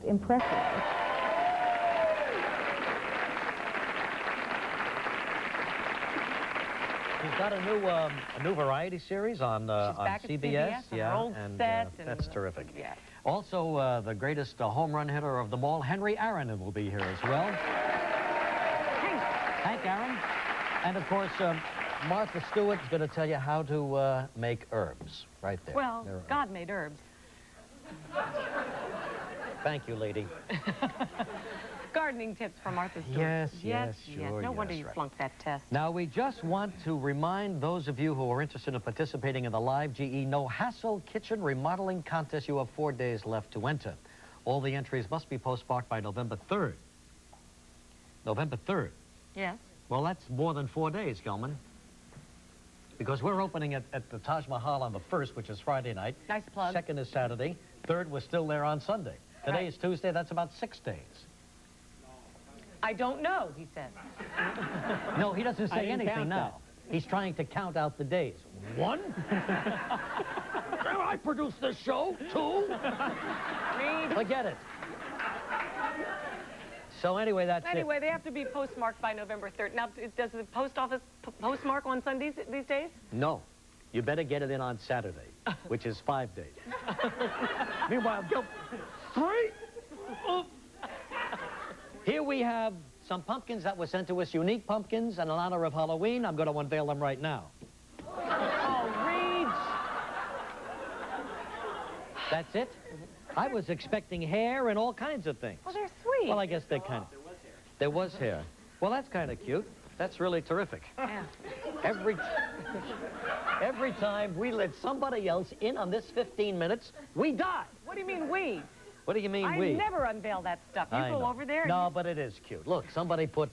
impressive. She's got a new variety series on CBS. Yeah, and that's terrific. Yeah. Also, the greatest home run hitter of them all, Henry Aaron, will be here as well. Hank Aaron. And, of course, Martha Stewart's going to tell you how to make herbs right there. Well, God made herbs. Thank you, lady. Gardening tips from Martha Stewart. Yes, sure. No wonder you flunked that test. Now, we just want to remind those of you who are interested in participating in the live GE No Hassle Kitchen Remodeling Contest. You have 4 days left to enter. All the entries must be postmarked by November 3rd. November 3rd. Yes. Well, that's more than 4 days, Gelman. Because we're opening at the Taj Mahal on the 1st, which is Friday night. Nice plug. 2nd is Saturday. 3rd, we're still there on Sunday. Today is Tuesday. That's about 6 days. I don't know, he says. No, he doesn't say anything now. He's trying to count out the days. 1? I produced this show. 2? Forget it. So anyway, that's it. Anyway, they have to be postmarked by November 3rd. Now, does the post office postmark on Sundays these days? No. You better get it in on Saturday, which is 5 days. Meanwhile, go 3. Here we have some pumpkins that were sent to us, unique pumpkins, and in honor of Halloween, I'm going to unveil them right now. Oh, Reed! That's it? I was expecting hair and all kinds of things. Oh, they're sweet. Well, I guess they kind of... There was hair. Well, that's kind of cute. That's really terrific. Yeah. Every time we let somebody else in on this 15 minutes, we die. What do you mean we? What do you mean we? I never unveil that stuff. You go over there. No, but it is cute. Look, somebody put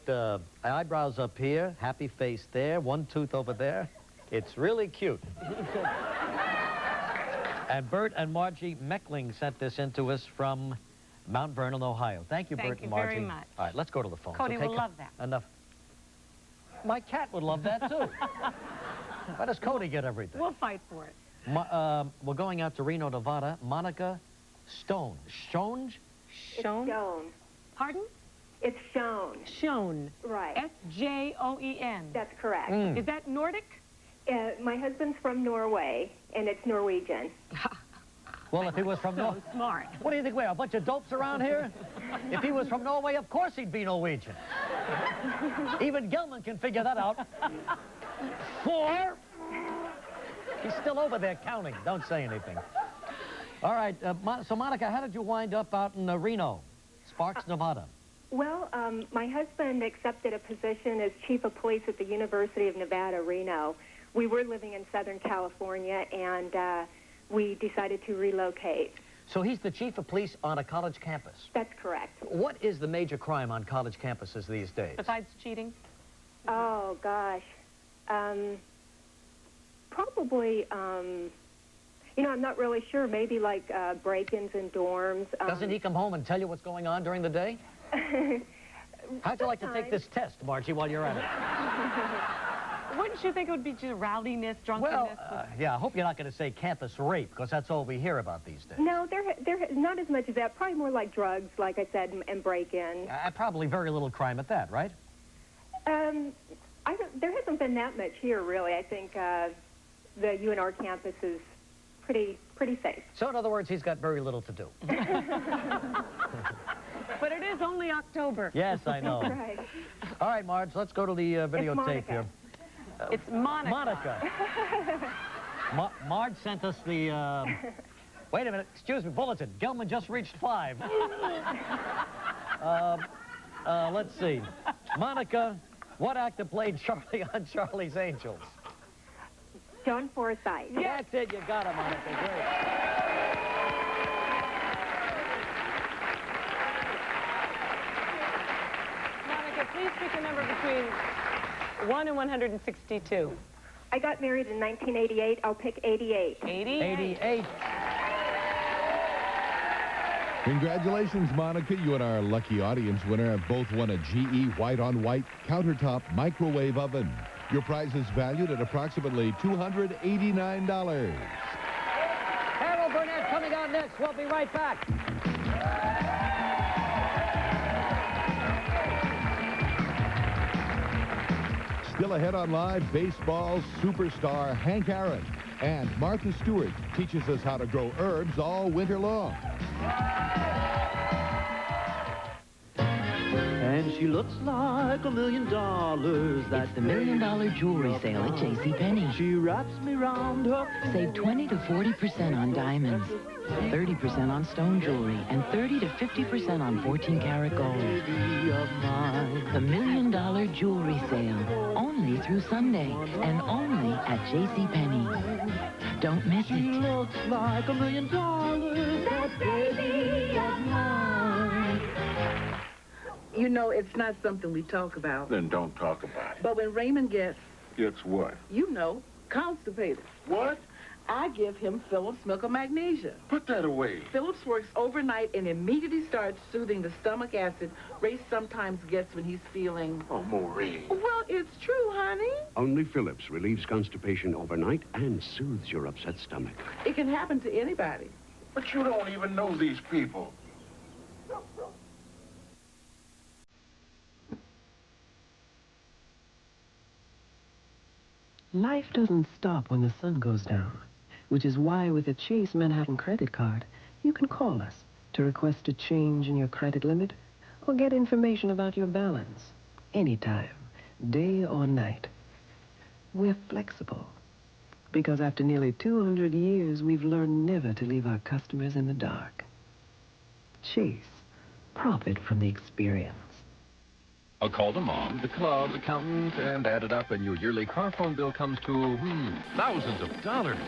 eyebrows up here, happy face there, one tooth over there. It's really cute. And Bert and Margie Meckling sent this in to us from Mount Vernon, Ohio. Thank you, Bert and Margie. Thank you very much. All right, let's go to the phone. Cody will love that. Enough. My cat would love that, too. Why does Cody get everything? We'll fight for it. We're going out to Reno, Nevada. Monica Stone. Shown? Shown. Pardon? It's shown. Shown. Right. S-J-O-E-N. That's correct. Is that Nordic? My husband's from Norway, and it's Norwegian. Well, if he was from Norway... smart. What do you think we are, a bunch of dopes around here? If he was from Norway, of course he'd be Norwegian. Even Gelman can figure that out. 4. He's still over there counting. Don't say anything. All right, so Monica, how did you wind up out in Reno, Sparks, Nevada? Well, my husband accepted a position as chief of police at the University of Nevada, Reno. We were living in Southern California, and we decided to relocate. So he's the chief of police on a college campus? That's correct. What is the major crime on college campuses these days? Besides cheating? Oh, gosh. Probably, you know, I'm not really sure. Maybe like break-ins in dorms. Doesn't he come home and tell you what's going on during the day? How'd you like to take this test, Margie, while you're at it? Wouldn't you think it would be just rowdiness, drunkenness? Well, yeah, I hope you're not going to say campus rape, because that's all we hear about these days. No, there not as much as that. Probably more like drugs, like I said, and break-in. Probably very little crime at that, right? There hasn't been that much here, really. I think the UNR campus is pretty safe. So, in other words, he's got very little to do. But it is only October. Yes, I know. Right. All right, Marge, let's go to the videotape here. It's Monica. Monica. Marge sent us the... Wait a minute. Excuse me. Bulletin. Gelman just reached 5. Let's see. Monica, what actor played Charlie on Charlie's Angels? John Forsythe. Yes. That's it. You got it, Monica. Great. Please pick a number between 1 and 162. I got married in 1988. I'll pick 88. 88. Congratulations, Monica. You and our lucky audience winner have both won a GE white-on-white countertop microwave oven. Your prize is valued at approximately $289. Carol Burnett coming on next. We'll be right back. Still ahead on Live, baseball superstar Hank Aaron. And Martha Stewart teaches us how to grow herbs all winter long. And she looks like $1 million. It's the $1 Million Jewelry Sale at JCPenney. She wraps me round her. Save 20 to 40% on diamonds, 30% on stone jewelry, and 30 to 50% on 14-karat gold. The $1 Million Jewelry Sale, only through Sunday, and only at JCPenney. Don't miss She it. looks like $1 million. That baby of mine. You know, it's not something we talk about. Then don't talk about it. But when Raymond gets, It's what? you know, constipated, What? I give him Phillips Milk of Magnesia. Put that away. Phillips works overnight and immediately starts soothing the stomach acid Ray sometimes gets when he's feeling... Oh, Maureen. Well, it's true, honey. Only Phillips relieves constipation overnight and soothes your upset stomach. It can happen to anybody. But you don't even know these people. Life doesn't stop when the sun goes down, which is why with a Chase Manhattan credit card, you can call us to request a change in your credit limit or get information about your balance anytime, day or night. We're flexible because after nearly 200 years, we've learned never to leave our customers in the dark. Chase, profit from the experience. A call to mom, the club, accountant, and add it up, and your yearly car phone bill comes to, thousands of dollars.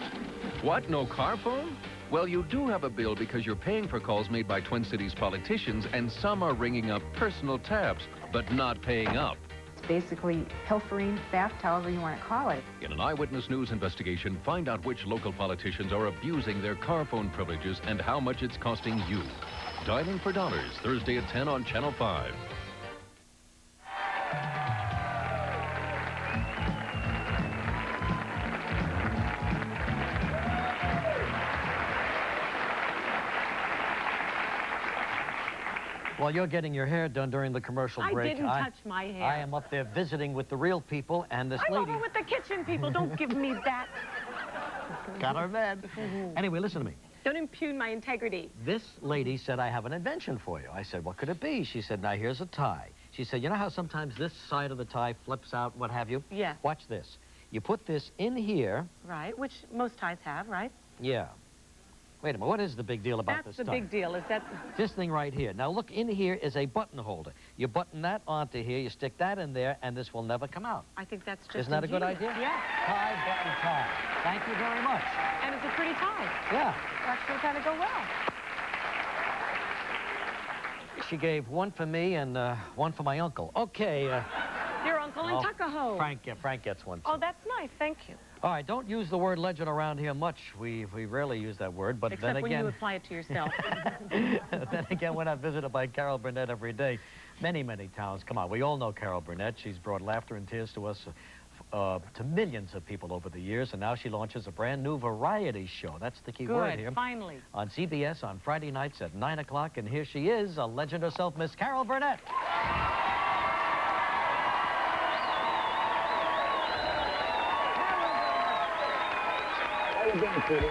What, no car phone? Well, you do have a bill because you're paying for calls made by Twin Cities politicians, and some are ringing up personal tabs, but not paying up. It's basically pilfering, theft, however you want to call it. In an Eyewitness News investigation, find out which local politicians are abusing their car phone privileges and how much it's costing you. Dialing for Dollars, Thursday at 10 on Channel 5. While you're getting your hair done during the commercial break, I didn't touch my hair. I am up there visiting with the real people, and this I'm lady... over with the kitchen people. Don't give me that. Got her bed. Anyway, listen to me. Don't impugn my integrity. This lady said, I have an invention for you. I said, what could it be? She said, now, here's a tie. She said, you know how sometimes this side of the tie flips out, what have you? Yeah. Watch this. You put this in here. Right, which most ties have, right? Yeah. Wait a minute, what is the big deal about this tie? That's the big deal, is that... This thing right here. Now, look, in here is a button holder. You button that onto here, you stick that in there, and this will never come out. I think that's just Isn't that a good idea? Yeah. Tie, button, tie. Thank you very much. And it's a pretty tie. Yeah. It'll actually kind of go well. She gave one for me and one for my uncle. Okay. Your uncle in Tuckahoe. Frank gets one, too. Oh, that's nice. Thank you. All right, don't use the word legend around here much. We rarely use that word, but Except then again... when you apply it to yourself. Then again, we're not visited by Carol Burnett every day. Many, many towns. Come on, we all know Carol Burnett. She's brought laughter and tears to us, to millions of people over the years, and now she launches a brand new variety show. That's the key word here. Good, finally. On CBS on Friday nights at 9 o'clock, and here she is, a legend herself, Miss Carol Burnett. How you doing, Kitty?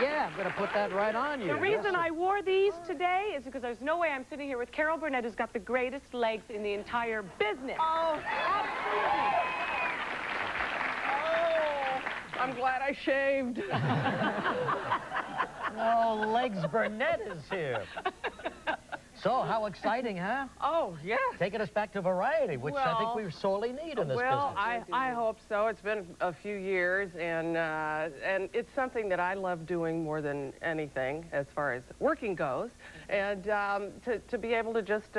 Yeah, I'm going to put that right on you. The reason I wore these today is because there's no way I'm sitting here with Carol Burnett, who's got the greatest legs in the entire business. Oh, absolutely. Oh, I'm glad I shaved. Oh, Legs Burnett is here. So, how exciting, huh? Oh, yeah. Taking us back to variety, which I think we sorely need in this business. I hope so. It's been a few years, and it's something that I love doing more than anything as far as working goes. And to be able to just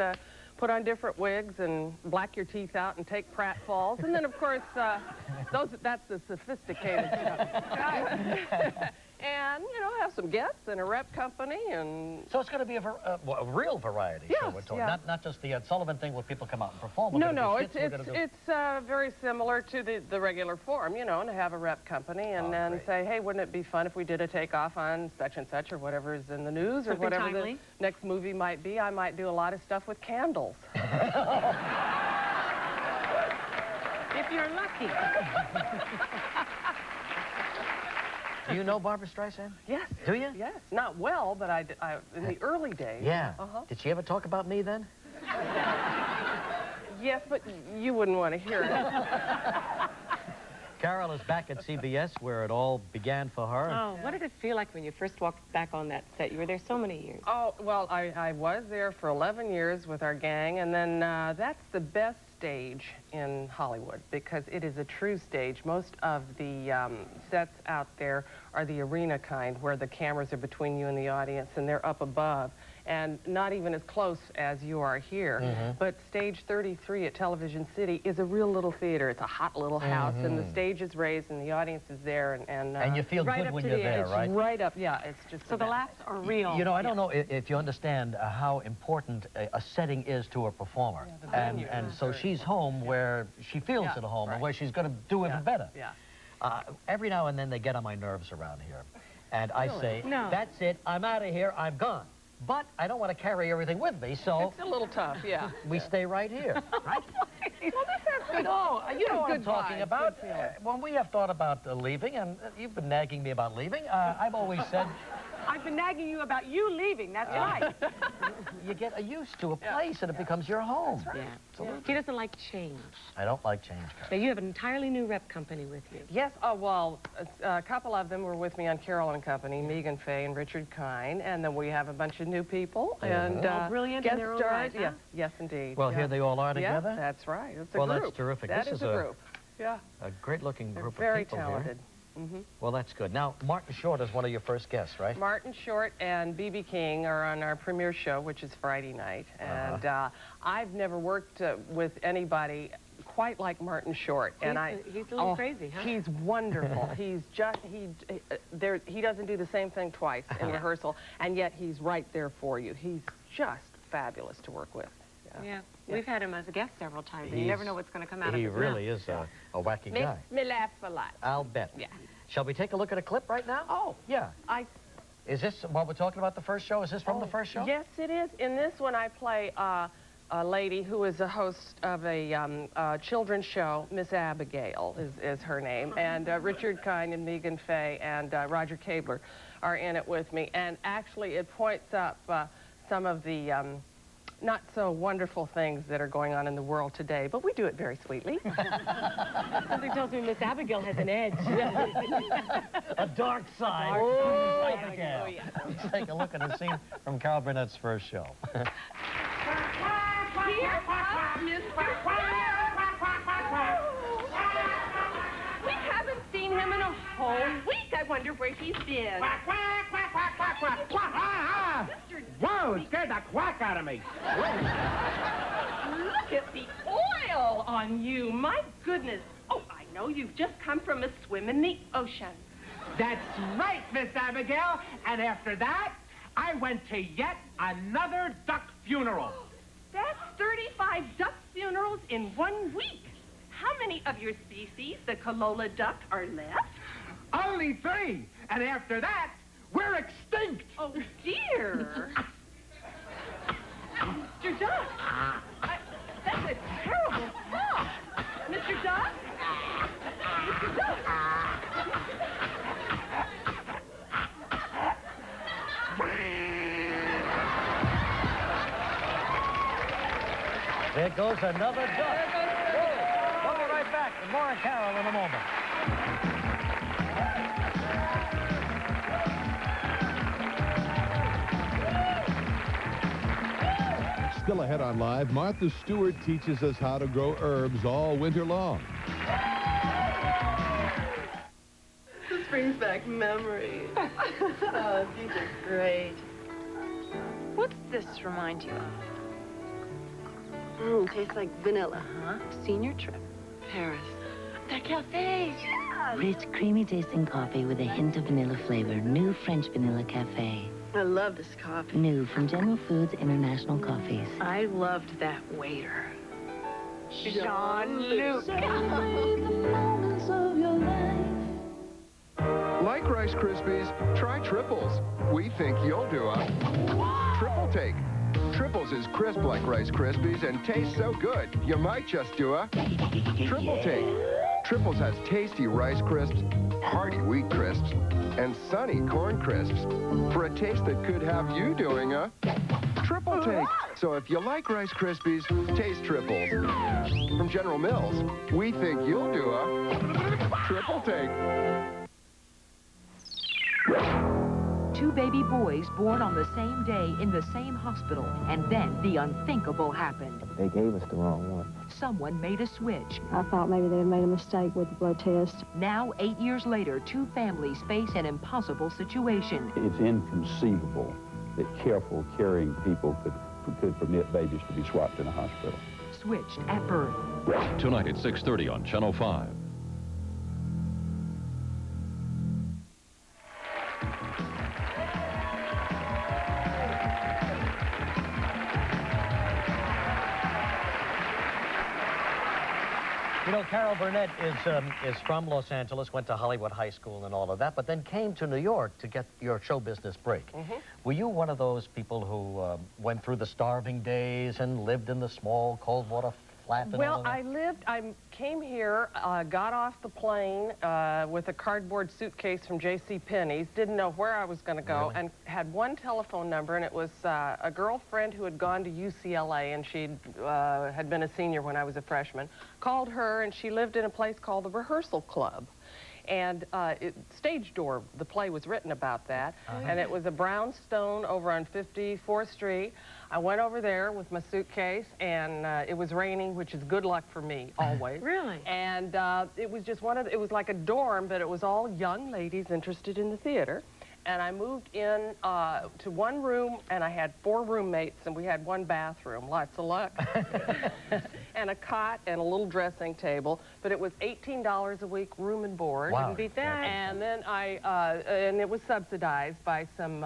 put on different wigs and black your teeth out and take pratfalls. And then, of course, that's the sophisticated stuff. and, you know, have some guests and a rep company and... So it's going to be a real variety show, we're told. Yeah. Not just the Sullivan thing where people come out and perform. No, it's very similar to the regular form, you know, and have a rep company and then say, hey, wouldn't it be fun if we did a takeoff on such and such or whatever is in the news or whatever the next movie might be. I might do a lot of stuff with candles. If you're lucky. Do you know Barbra Streisand? Yes. Do you? Yes. Not well, but I in the early days. Yeah. Did she ever talk about me then? Yes, but you wouldn't want to hear it. Carol is back at CBS where it all began for her. Oh, what did it feel like when you first walked back on that set? You were there so many years. Oh, well, I was there for 11 years with our gang, and then that's the best stage in Hollywood because it is a true stage. Most of the sets out there are the arena kind where the cameras are between you and the audience and they're up above and not even as close as you are here. But stage 33 at Television City is a real little theater. It's a hot little house and the stage is raised and the audience is there and you feel right good up when to you're the there, edge. right? Right up, yeah. It's just so the laughs are real. You know, I don't know if you understand how important a setting is to a performer. And so she's home where she feels at home and where she's going to do even better. Every now and then they get on my nerves around here. And I say, that's it, I'm out of here, I'm gone. But I don't want to carry everything with me, so... It's a little tough, yeah. We stay right here, right? Well, that's good. No, you know what I'm talking about. When we have thought about leaving, and you've been nagging me about leaving, I've always said... I've been nagging you about you leaving, that's right. You get used to a place and it becomes your home. That's right. Yeah. He doesn't like change. I don't like change. Now, you have an entirely new rep company with you. Yes, well, a couple of them were with me on Carol and Company, Megan Fay and Richard Kine, and then we have a bunch of new people. And all brilliant in their own right, huh? Yes, indeed. Well, here they all are together? Yeah, that's right. It's a well, group. That's terrific. That this is a group. Yeah. A great-looking group of people very talented. Well, that's good. Now, Martin Short is one of your first guests, right? Martin Short and B.B. King are on our premiere show, which is Friday night. And I've never worked with anybody quite like Martin Short. He's a little crazy, huh? He's wonderful. He doesn't do the same thing twice in rehearsal, and yet he's right there for you. He's just fabulous to work with. Yeah. We've had him as a guest several times, and you never know what's going to come out of his mouth. He really is a wacky guy. Me laugh a lot. I'll bet. Yeah. Shall we take a look at a clip right now? Oh. Yeah. Is this what we're talking about, the first show? Is this from the first show? Yes, it is. In this one, I play a lady who is a host of a children's show. Miss Abigail is her name. And Richard Kine and Megan Fay and Roger Kabler are in it with me. And actually, it points up some of the not so wonderful things that are going on in the world today, but we do it very sweetly. Something tells me Miss Abigail has an edge. A dark side. Oh, Abigail. yeah. Let's take a look at a scene from Carol Burnett's first show. Here comes Mr. We haven't seen him in a whole week. I wonder where he's been. Whoa, it scared the quack out of me. Look at the oil on you. My goodness. Oh, I know you've just come from a swim in the ocean. That's right, Miss Abigail. And after that, I went to yet another duck funeral. That's 35 duck funerals in 1 week. How many of your species, the Calola duck, are left? Only 3. And after that, we're extinct. Oh, dear. Mr. Duck, that's a terrible thought. Mr. Duck? Mr. Duck? There goes another duck. We'll be right back with more of Carol in a moment. Still ahead on Live, Martha Stewart teaches us how to grow herbs all winter long. This brings back memories. Oh, these are great. What's this remind you of? Tastes like vanilla. Huh? Senior trip. Paris. That cafe. Yeah. does. Rich, creamy tasting coffee with a hint of vanilla flavor. New French Vanilla Cafe. I love this coffee. New from General Foods International Coffees. I loved that waiter. Jean-Luc. Like Rice Krispies, try triples. We think you'll do a triple take. Triples is crisp like Rice Krispies and tastes so good, you might just do a triple take. Triples has tasty Rice Crisps, hearty Wheat Crisps, and sunny Corn Crisps for a taste that could have you doing a triple take. So if you like Rice Krispies, taste Triples. From General Mills, we think you'll do a triple take. Two baby boys born on the same day in the same hospital, and then the unthinkable happened. They gave us the wrong one. Someone made a switch. I thought maybe they had made a mistake with the blood test. Now, 8 years later, two families face an impossible situation. It's inconceivable that careful, caring people could permit babies to be swapped in a hospital. Switched at birth. Tonight at 6:30 on Channel 5. You know, Carol Burnett is from Los Angeles, went to Hollywood High School and all of that, but then came to New York to get your show business break. Were you one of those people who went through the starving days and lived in the small cold water flat and all Well, of that? I came here, got off the plane with a cardboard suitcase from JCPenney's, didn't know where I was going to go, and had one telephone number, and it was a girlfriend who had gone to UCLA, and she had been a senior when I was a freshman. Called her, and she lived in a place called the Rehearsal Club. And Stage Door, the play was written about that, and it was a brownstone over on 54th Street. I went over there with my suitcase, and it was raining, which is good luck for me, always. Really? And it was just it was like a dorm, but it was all young ladies interested in the theater. And I moved in to one room, and I had 4 roommates, and we had 1 bathroom, lots of luck, and a cot and a little dressing table. But it was $18 a week, room and board. Wow. Didn't beat that. And then and it was subsidized by some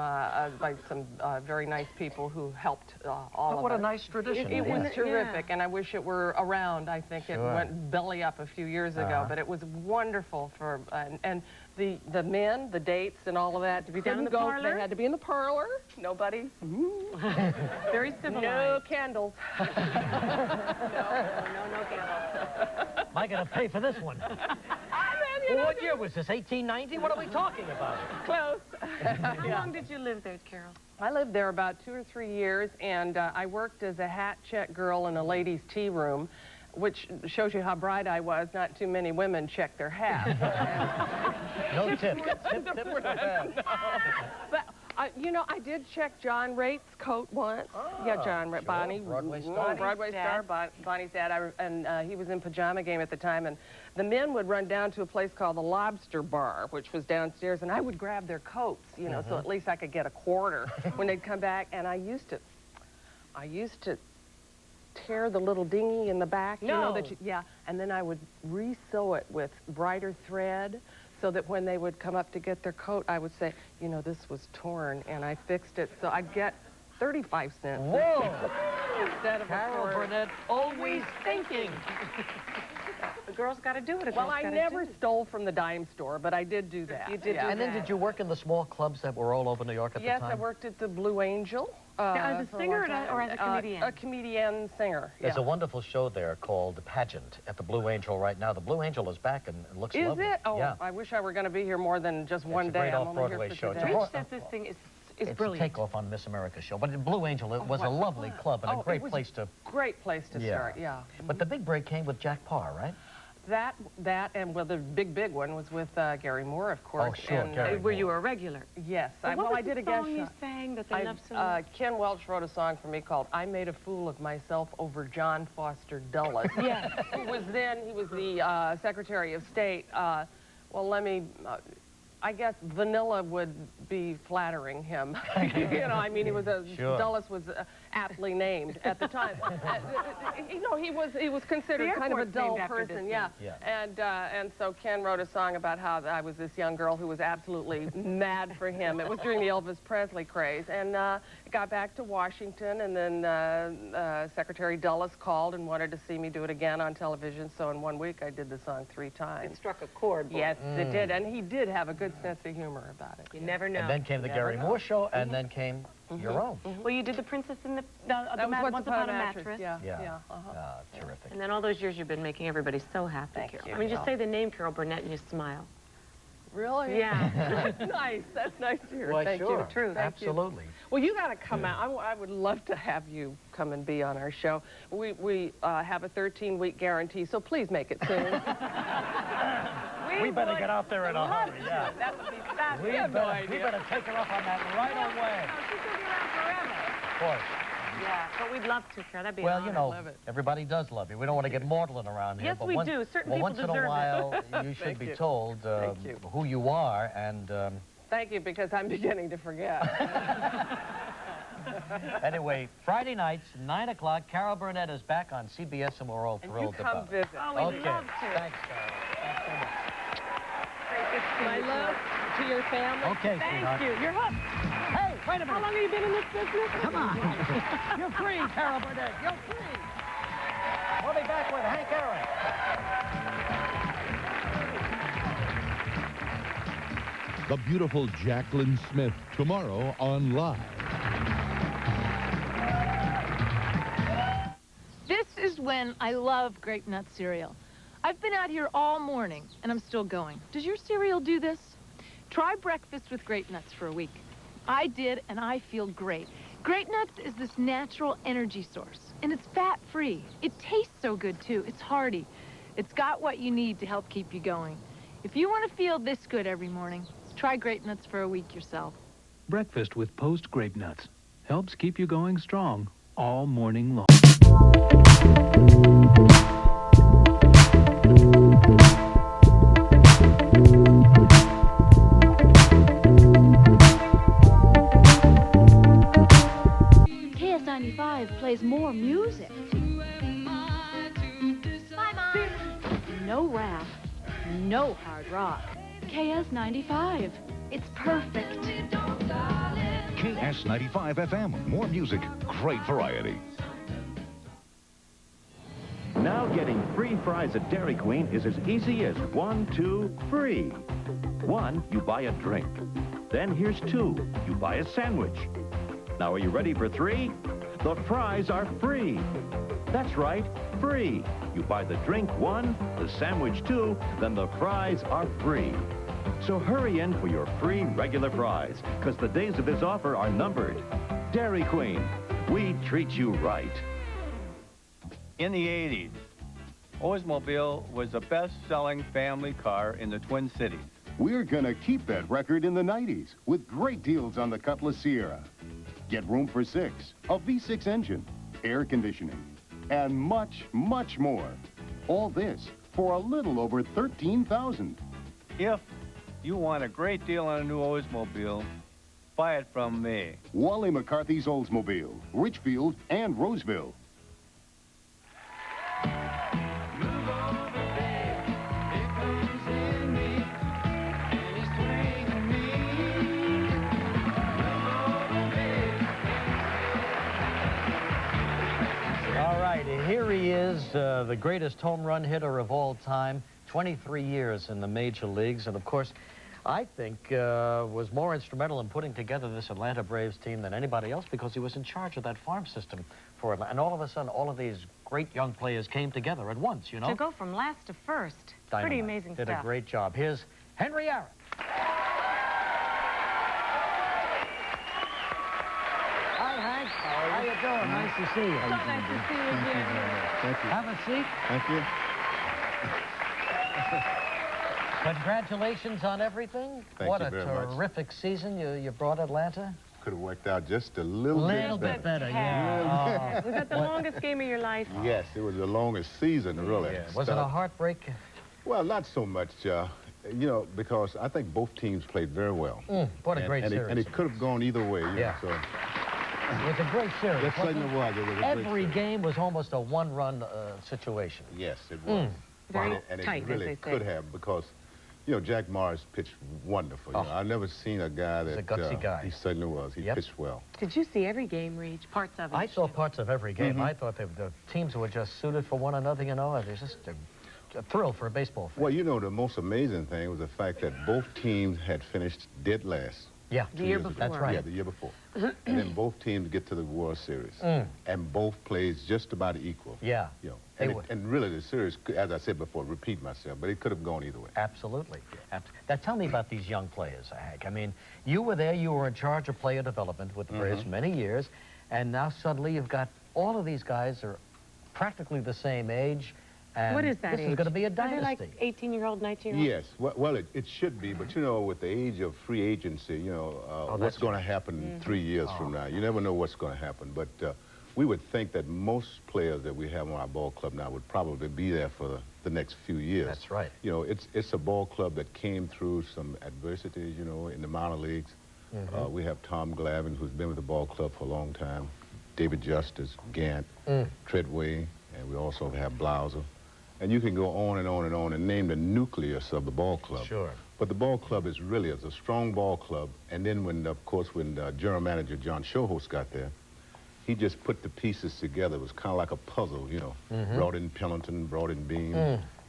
very nice people who helped all of us. What a nice tradition. It was terrific, and I wish it were around. I think it went belly up a few years ago, but it was wonderful for and the men, the dates, and all of that. To be down in the parlor? They had to be in the parlor. Nobody. Very civilized. No candles. No candles. Am I going to pay for this one? Well, what year was this, 1890? What are we talking about? Close. How long did you live there, Carol? I lived there about 2 or 3 years, and I worked as a hat check girl in a ladies' tea room, which shows you how bright I was. Not too many women check their hats. No tip. But, you know, I did check John Rait's coat once. Yeah, John Raitt, Bonnie. Broadway star. Broadway star, Bonnie's dad. And he was in Pajama Game at the time. And the men would run down to a place called the Lobster Bar, which was downstairs. And I would grab their coats, you know, so at least I could get a quarter when they'd come back. And I used to tear the little dinghy in the back. You know, yeah, and then I would re-sew it with brighter thread so that when they would come up to get their coat, I would say, you know, this was torn, and I fixed it. So I'd get 35 cents. Whoa! Instead of Carol Burnett, always thinking. The girl's got to do it. Well, I never stole from the dime store, but I did do that. You did do that. And then did you work in the small clubs that were all over New York at the time? Yes, I worked at the Blue Angel. As a singer or as a comedian? A comedian singer. There's a wonderful show there called Pageant at the Blue Angel right now. The Blue Angel is back and looks lovely. Is it? Oh, yeah. I wish I were going to be here more than just one day. It's a great off-Broadway show. Rich says this thing is it's brilliant. It's a takeoff on Miss America show. But Blue Angel, it was a lovely club and a great place to... Great place to start, yeah. But the big break came with Jack Parr, right? That, and well, the big one was with Gary Moore, of course. Oh, sure, and, Gary Were you a regular? Yes. Well, I did a guest you shot. sang that they loved so much? Ken Welch wrote a song for me called "I Made a Fool of Myself Over John Foster Dulles." Yes. He was the Secretary of State. Well, let me I guess vanilla would be flattering him. You know, I mean, he was Sure. Dulles was aptly named at the time. You know, he was considered kind of a dull person, yeah. And so Ken wrote a song about how I was this young girl who was absolutely mad for him. It was during the Elvis Presley craze, and got back to Washington, and then Secretary Dulles called and wanted to see me do it again on television. So in 1 week, I did the song 3 times. It struck a chord. Yes, it did, and he did have a good sense of humor about it. You never know. And then came the Gary Moore Show, and then came your own. Well, you did the Princess in the Once Upon a Mattress. Yeah. Terrific. And then all those years you've been making everybody so happy, Carol. I mean, just say the name Carol Burnett and you smile. Really? Yeah. Nice. That's nice to hear. Well, Thank sure. you. True. Absolutely. Well, you got to come out. I would love to have you come and be on our show. We have a 13-week guarantee, so please make it soon. We better get out there in a hurry. Yeah. That would be fabulous. We better take her up on that right away. No, she's going to be around forever. Of course. Yeah, but we'd love to, Carol. That'd be Well, an you honor. know, everybody does love you. We don't want to get maudlin around here. Yes, but we do. Certain people once in a deserve it. while, you should be told who you are and... Thank you, because I'm beginning to forget. Anyway, Friday nights, 9 o'clock, Carol Burnett is back on CBS, and we're all thrilled about it. And you come visit. Oh, we'd love to. Thanks, Carol. Thanks so much. My love to your family. Okay, Thank sweetheart. you. You're hooked. Hey, wait a minute. How long have you been in this business? Come on. You're free, Carol Burnett. You're free. We'll be back with Hank Aaron. The beautiful Jacqueline Smith, tomorrow on Live. This is when I love Grape Nut cereal. I've been out here all morning, and I'm still going. Does your cereal do this? Try breakfast with Grape Nuts for a week. I did, and I feel great. Grape Nuts is this natural energy source, and it's fat-free. It tastes so good, too. It's hearty. It's got what you need to help keep you going. If you want to feel this good every morning, try Grape Nuts for a week yourself. Breakfast with Post Grape Nuts helps keep you going strong all morning long. KS95 plays more music. Bye, Mom. No rap, no hard rock. KS95. It's perfect. KS95 FM. More music, great variety. Now getting free fries at Dairy Queen is as easy as 1, 2, free. 1, you buy a drink. Then here's 2, you buy a sandwich. Now are you ready for 3? The fries are free. That's right, free. You buy the drink 1, the sandwich 2, then the fries are free. So hurry in for your free regular fries, because the days of this offer are numbered. Dairy Queen, we treat you right. In the 80s, Oldsmobile was the best-selling family car in the Twin Cities. We're gonna keep that record in the 90s with great deals on the Cutlass Sierra. Get room for 6, a V6 engine, air conditioning, and much, much more. All this for a little over $13,000. If you want a great deal on a new Oldsmobile, buy it from me. Wally McCarthy's Oldsmobile, Richfield, and Roseville. All right, here he is, the greatest home run hitter of all time, 23 years in the major leagues, and of course, I think was more instrumental in putting together this Atlanta Braves team than anybody else because he was in charge of that farm system for Atlanta. And all of a sudden, all of these great young players came together at once, you know? To go from last to first. Dynamite. Pretty amazing Did stuff. a great job. Here's Henry Aaron. Hi, Hank. How you doing? Nice to see you. So nice to see you again. Thank you. Have a seat. Thank you. Congratulations on everything. Thank what you a very much. terrific season you brought Atlanta. Could have worked out just a little bit better. Yeah. Was that the longest game of your life? Yes, it was the longest season, really. Yeah. Was it a heartbreak? Well, not so much. You know, because I think both teams played very well. What a great series. And it could have gone either way. Yeah. So. It was a great series. Yes, certainly was. It was a Every game was almost a one-run situation. Yes, it was. Very and tight, it really could have, because, you know, Jack Morris pitched wonderful. You know, I've never seen a guy that... He's a gutsy guy. He certainly was. He pitched well. Did you see every game, Reg? Parts of it? I saw parts of every game. I thought the teams were just suited for one another, you know. It was just a thrill for a baseball fan. Well, you know, the most amazing thing was the fact that both teams had finished dead last. Yeah. The year before. That's right. Yeah, the year before. And then both teams get to the World Series. And both plays just about equal. Yeah. You know, and really the series, as I said before, repeat myself, but it could have gone either way. Absolutely. Now, tell me about these young players, Hank. I mean, you were there, you were in charge of player development with the Braves for many years, and now suddenly you've got all of these guys are practically the same age. And what is that this age? is going to be a dynasty. Are they like 18-year-old, 19-year-old? Yes. Well, it should be, but you know, with the age of free agency, you know, what's going to happen 3 years from now? You never know what's going to happen, but we would think that most players that we have on our ball club now would probably be there for the next few years. That's right. You know, it's a ball club that came through some adversity, you know, in the minor leagues. We have Tom Glavine, who's been with the ball club for a long time, David Justice, Gant, Treadway, and we also have Blauser. And you can go on and on and on and name the nucleus of the ball club. Sure. But the ball club is really a strong ball club. And then when, of course, when general manager John Shohos got there, he just put the pieces together. It was kind of like a puzzle, you know. Brought in Pendleton, brought in Beam.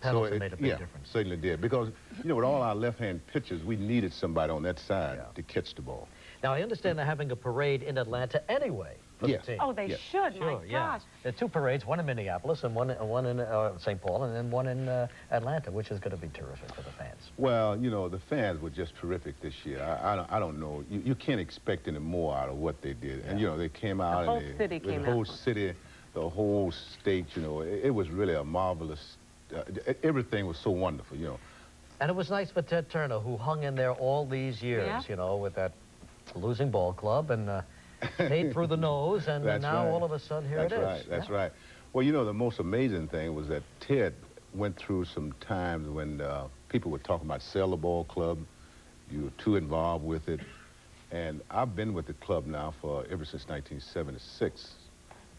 Pendleton made a big difference. Certainly did. Because, you know, with all our left-hand pitchers, we needed somebody on that side to catch the ball. Now, I understand they're having a parade in Atlanta anyway. Yes. Oh, they should, my gosh. There are two parades, one in Minneapolis and one in St. Paul, and then one in Atlanta, which is going to be terrific for the fans. Well, you know, the fans were just terrific this year. I don't know. You can't expect any more out of what they did. And, you know, they came out. The whole city came out. The whole city, the whole state, you know, it was really a marvelous, everything was so wonderful, you know. And it was nice for Ted Turner, who hung in there all these years, you know, with that losing ball club and paid through the nose, and now all of a sudden here it is. That's right. Well, you know, the most amazing thing was that Ted went through some times when people were talking about sell the ball club. You were too involved with it. And I've been with the club now for ever since 1976.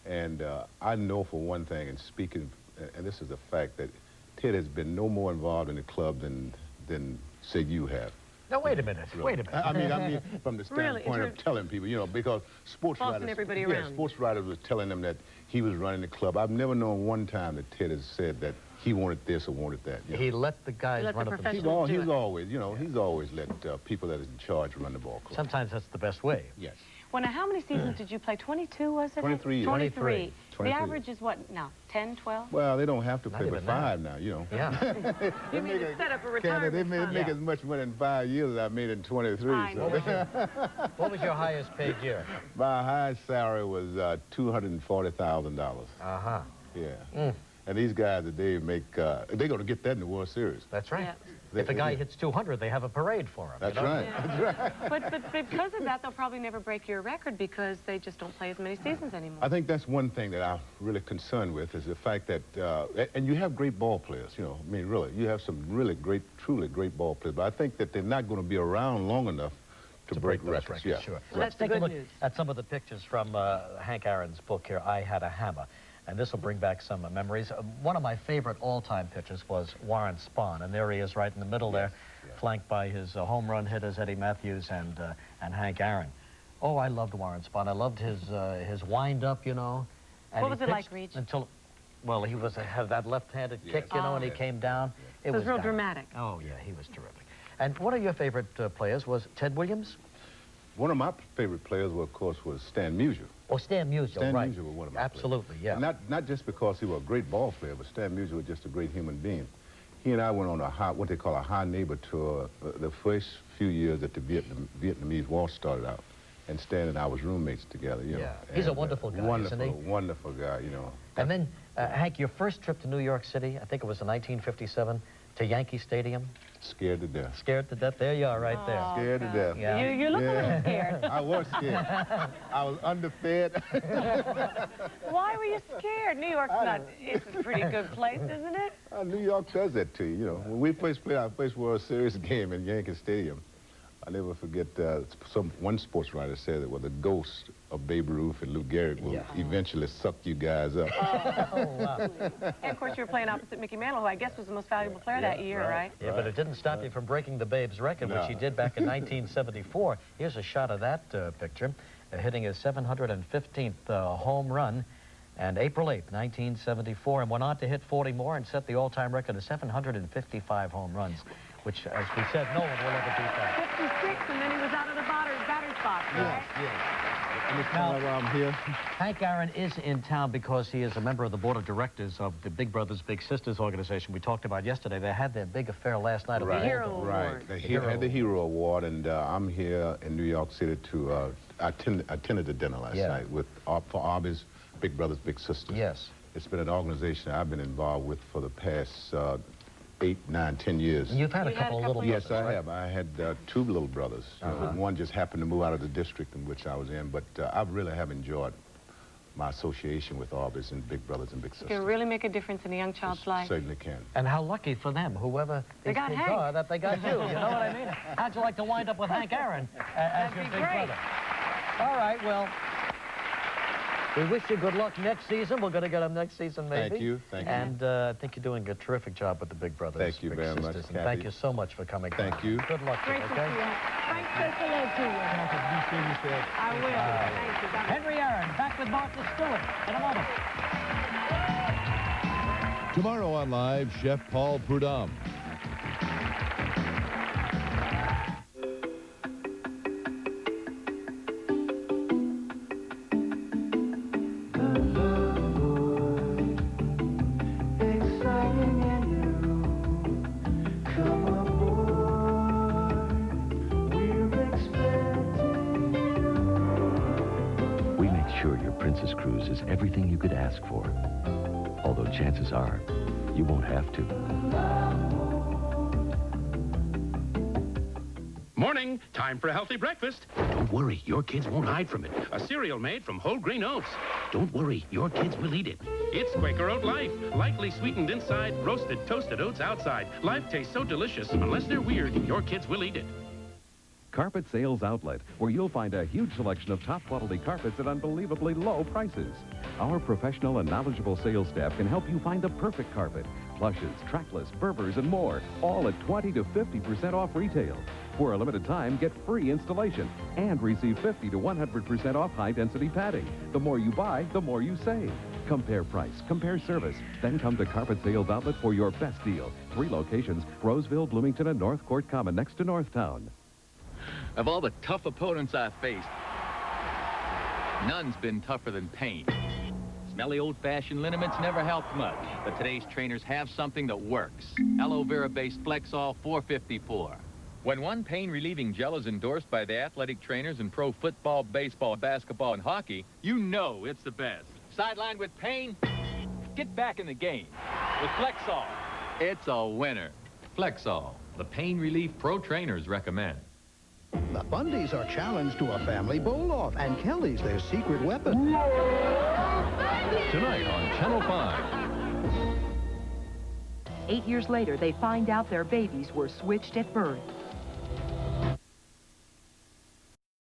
And I know for one thing, and speaking, and this is a fact, that Ted has been no more involved in the club than say, you have. Now, wait a minute. Really. Wait a minute. I mean, from the standpoint of telling people, you know, because sports writers, sports writers was telling them that he was running the club. I've never known one time that Ted has said that he wanted this or wanted that. You know? He let the guys run it themselves. He's always, you know, he's always let people that is in charge run the ball club. Sometimes that's the best way. Yes. Well, now, how many seasons did you play? 22, was it? 23 years. 23. The average is what now? 10, 12? Well, they don't have to play for 5 now, you know. Yeah. You mean to set up a retirement They make as much money in 5 years as I made in 23. I know. What was your highest paid year? My highest salary was $240,000. Uh-huh. Yeah. And these guys today make, they're going to get that in the World Series. That's right. If a guy hits 200, they have a parade for him. That's right. That's right. But because of that, they'll probably never break your record because they just don't play as many seasons anymore. I think that's one thing that I'm really concerned with is the fact that, and you have great ball players, you know, I mean, really, you have some really great, truly great ball players, but I think that they're not going to be around long enough to break records. Yeah. Sure. Well, Let's that's take a look news. at some of the pictures from Hank Aaron's book here, I Had a Hammer. And this will bring back some memories. One of my favorite all-time pitchers was Warren Spahn, and there he is right in the middle there, flanked by his home run hitters, Eddie Matthews and Hank Aaron. Oh, I loved Warren Spahn. I loved his wind-up, you know. And what was it like, Reg? Until, well, he was have that left-handed kick, you know, and he came down. It was real dramatic. Oh, yeah, he was terrific. And one of your favorite players was Ted Williams? One of my favorite players, of course, was Stan Musial. Oh, Stan Musial, Stan right. Musial was one of my Absolutely, players. yeah. And not just because he was a great ball player, but Stan Musial was just a great human being. He and I went on what they call a high neighbor tour the first few years that the Vietnamese War started out. And Stan and I was roommates together, you know. He's a wonderful guy, wonderful, isn't he? Wonderful guy, you know. And then, Hank, your first trip to New York City, I think it was in 1957, to Yankee Stadium? Scared to death. Scared to death? There you are, right there. Scared to death. Yeah. You look a little scared. I was scared. I was underfed. Why were you scared? New York's it's a pretty good place, isn't it? New York does that to you, you know. When we first played our first World Series game in Yankee Stadium, I'll never forget one sports writer said that, well, the ghost of Babe Ruth and Lou Gehrig will eventually suck you guys up. Oh, wow. And, of course, you were playing opposite Mickey Mantle, who I guess was the most valuable player that year, right? Yeah, but it didn't stop you from breaking the Babe's record, which he did back in 1974. Here's a shot of that picture, hitting his 715th home run. And April 8th, 1974, and went on to hit 40 more and set the all-time record of 755 home runs, which, as we said, no one will ever beat that. 56, and then he was out of the batter's box, right? Now, here. Hank Aaron is in town because he is a member of the board of directors of the Big Brothers Big Sisters organization we talked about yesterday. They had their big affair last night. Right, the Hero Award. They had the Hero Award, and I'm here in New York City to attended the dinner last night for Arby's Big Brothers Big Sisters. Yes. It's been an organization I've been involved with for the past 8, 9, 10 years. You've had a couple of little brothers. Yes, I have. I had 2 little brothers. One just happened to move out of the district in which I was in, but I really have enjoyed my association with Arby's and Big Brothers and Big Sisters. You can really make a difference in a young child's life. Certainly can. And how lucky for them, whoever these kids are, that they got you. You know what I mean? How'd you like to wind up with Hank Aaron as your big brother? All right, well, we wish you good luck next season. We're going to get him next season, maybe. Thank you. Thank you. And I think you're doing a terrific job with the Big Brothers. Thank you very much, And Kathy. thank you so much for coming. Thank you. Good luck to you, okay? Frank says hello to you. I will. Thank you. Henry Aaron, back with Martha Stewart in a moment. Tomorrow on Live, Chef Paul Prudhomme. Princess Cruise is everything you could ask for. Although chances are, you won't have to. Morning. Time for a healthy breakfast. Don't worry, your kids won't hide from it. A cereal made from whole grain oats. Don't worry, your kids will eat it. It's Quaker Oat Life. Lightly sweetened inside, roasted, toasted oats outside. Life tastes so delicious, unless they're weird, your kids will eat it. Carpet Sales Outlet, where you'll find a huge selection of top-quality carpets at unbelievably low prices. Our professional and knowledgeable sales staff can help you find the perfect carpet. Plushes, trackless, Berbers, and more, all at 20 to 50% off retail. For a limited time, get free installation and receive 50 to 100% off high-density padding. The more you buy, the more you save. Compare price, compare service, then come to Carpet Sales Outlet for your best deal. 3 locations, Roseville, Bloomington, and North Court Common, next to Northtown. Of all the tough opponents I've faced, none's been tougher than pain. Smelly old-fashioned liniments never helped much, but today's trainers have something that works. Aloe Vera-based Flexall 454. When one pain-relieving gel is endorsed by the athletic trainers in pro football, baseball, basketball, and hockey, you know it's the best. Sidelined with pain? Get back in the game. With Flexall, it's a winner. Flexall, the pain relief pro trainers recommend. The Bundys are challenged to a family bowl-off, and Kelly's their secret weapon. Tonight on Channel 5. 8 years later, they find out their babies were switched at birth.